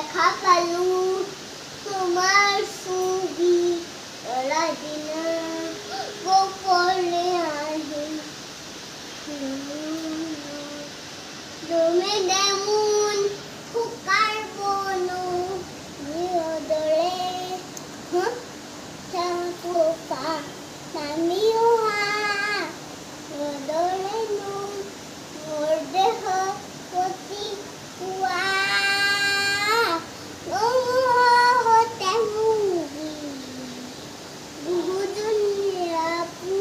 দেখা পালো তোমাৰ ছবি এৰা দিনা গোপনে আহি তুমি দেমোন শুকাৰ বনো নিয়দৰে চাপা নামি অহা নদৰেনো মোৰ দেহ প্ৰতি পুৱা নহতে মুগী বহুজনীয়া পু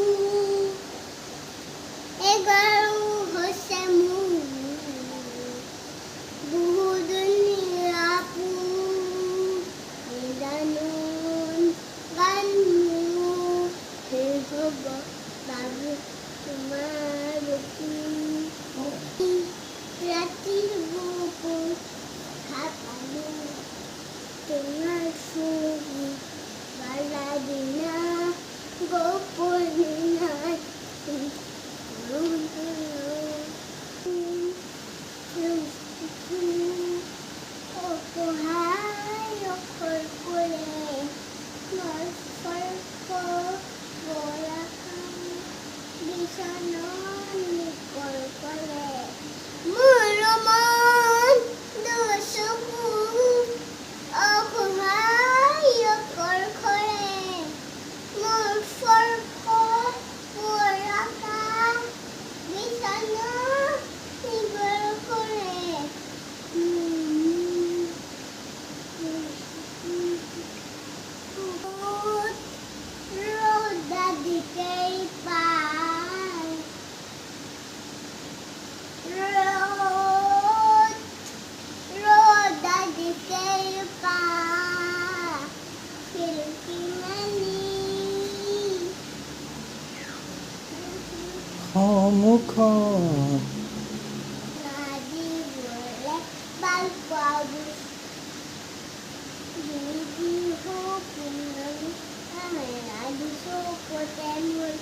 এগাৰো হৈছে মোৰ বহুজনীয়া পু নিদানুন গান মোৰ শেষ হ'ব বাবু তোমাৰ বুকু ৰাতিৰ বুকুত খাপালো তোমাৰ ছবি বালা দিনা গোপনে আহি অসহায় অকল কৰে মোৰ স্পৰ্শ বৰষা বিছানাত নিকল কৰে মোৰ মন দুচকু অসহায় অকল কৰে মোৰ স্পৰ্শ বৰষা বিছানাত নিকল কৰে ৰ'দা দিতেই পায় ৰ'দা দিতেই পায় খিৰিকী মেলি সন্মুখত নাজিবলে ভাল পাবো বিহু পুনমি আমেৰা দিছো পতে মোৰ